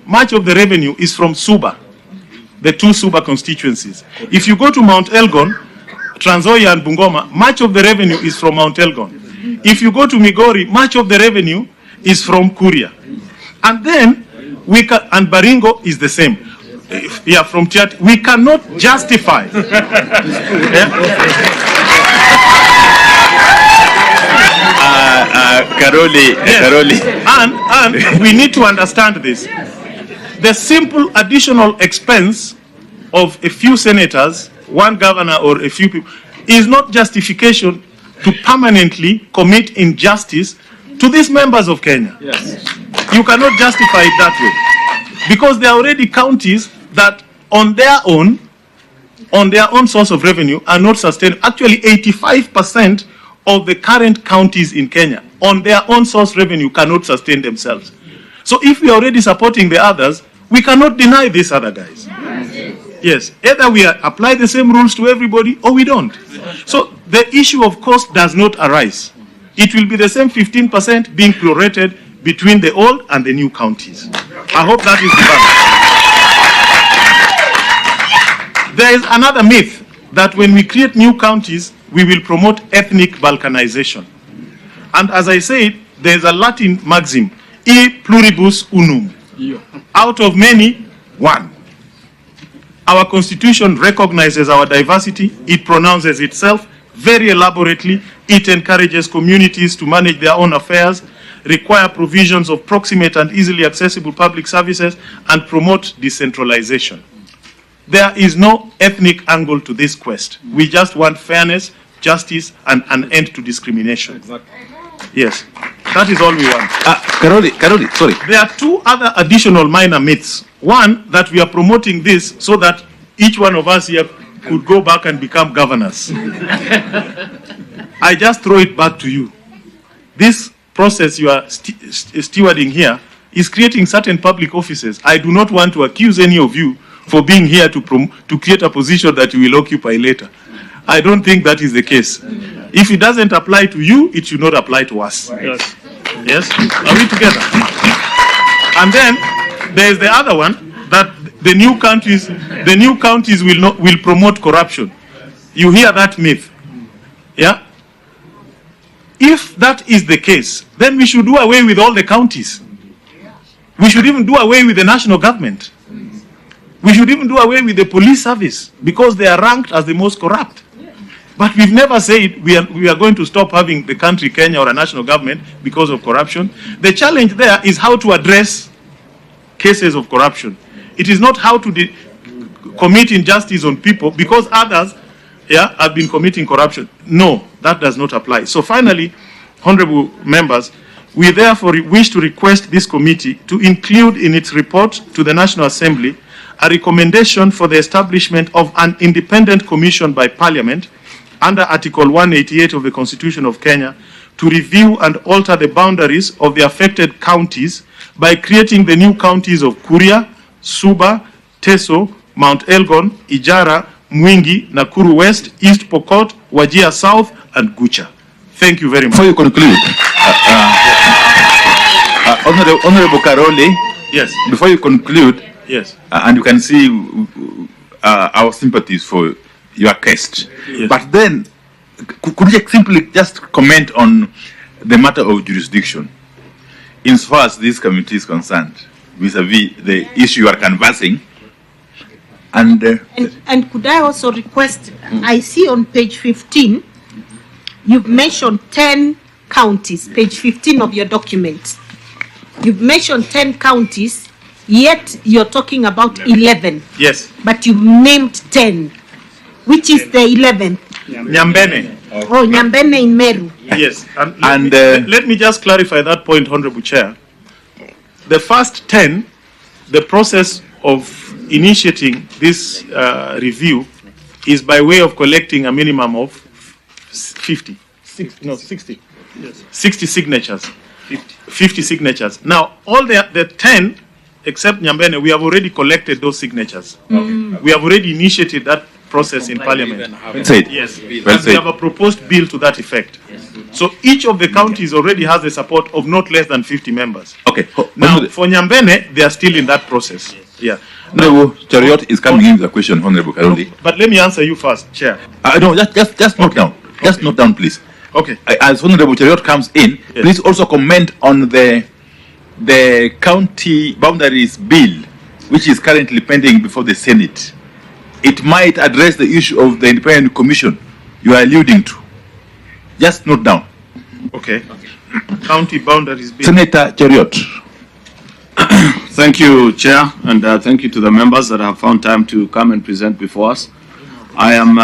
much of the revenue is from Suba, the two Suba constituencies. If you go to Mount Elgon, Trans Nzoia and Bungoma, much of the revenue is from Mount Elgon. If you go to Migori, much of the revenue is from Kuria. And then, and Baringo is the same. Yeah, from Tiat. We cannot justify. Karoli, yes. Karoli. And we need to understand this. The simple additional expense of a few senators, one governor or a few people, is not justification to permanently commit injustice to these members of Kenya. Yes. You cannot justify it that way. Because there are already counties that on their own source of revenue are not sustained. Actually, 85% of the current counties in Kenya on their own source revenue cannot sustain themselves. So if we are already supporting the others, we cannot deny these other guys. Yes, either we apply the same rules to everybody or we don't. So the issue of cost does not arise. It will be the same 15% being prorated between the old and the new counties. I hope that is the balance. There is another myth that when we create new counties, we will promote ethnic balkanization. And as I said, there is a Latin maxim, e pluribus unum. Out of many, one. Our constitution recognizes our diversity. It pronounces itself very elaborately. It encourages communities to manage their own affairs, require provisions of proximate and easily accessible public services, and promote decentralization. There is no ethnic angle to this quest. We just want fairness, justice, and an end to discrimination. Exactly. Yes, that is all we want. Karoli, sorry. There are two other additional minor myths. One, that we are promoting this so that each one of us here could go back and become governors. I just throw it back to you. This process you are stewarding here is creating certain public offices. I do not want to accuse any of you for being here to create a position that you will occupy later. I don't think that is the case. If it doesn't apply to you, it should not apply to us. Yes. Yes? Are we together? And then there is the other one, that the new counties will promote corruption. You hear that myth. Yeah? If that is the case, then we should do away with all the counties. We should even do away with the national government. We should even do away with the police service because they are ranked as the most corrupt. But we've never said we are going to stop having the country Kenya or a national government because of corruption. The challenge there is how to address cases of corruption. It is not how to commit injustice on people because others have been committing corruption. No, that does not apply. So finally, honorable members, we therefore wish to request this committee to include in its report to the National Assembly a recommendation for the establishment of an independent commission by Parliament under Article 188 of the Constitution of Kenya to review and alter the boundaries of the affected counties by creating the new counties of Kuria, Suba, Teso, Mount Elgon, Ijara, Mwingi, Nakuru West, East Pokot, Wajir South, and Gucha. Thank you very much. Before you conclude, Honorable Karoli, yes. Before you conclude, yes, and you can see our sympathies for your case. Yes. But then, could you simply just comment on the matter of jurisdiction, insofar as this committee is concerned, vis-a-vis the issue you are canvassing? And could I also request, I see on page 15, you've mentioned 10 counties, page 15 of your document. You've mentioned 10 counties, yet you're talking about 11. Yes. But you've named 10. Which is the 11th? Nyambene. Oh, Nyambene in Meru. Yes. And let me just clarify that point, Honorable Chair. The first 10, the process of initiating this review is by way of collecting a minimum of 60. Yes. 60 signatures. 50 signatures. Now, all the 10, except Nyambene, we have already collected those signatures. Okay. We have already initiated that process in Parliament. Said. Yes. Well and we have a proposed bill to that effect. Yes. So each of the counties already has the support of not less than 50 members. Okay. Now, for Nyambene, they are still in that process. Yeah. No, Chariot is coming in with a question, Honorable Karoli. But let me answer you first, Chair. No, just note down. Just note down, please. Okay. As Honorable Chariot comes in, Yes. please also comment on the county boundaries bill, which is currently pending before the Senate. It might address the issue of the independent commission you are alluding to. Just note down. Okay. County boundaries bill. Senator Chariot. Thank you, Chair, and thank you to the members that have found time to come and present before us. I am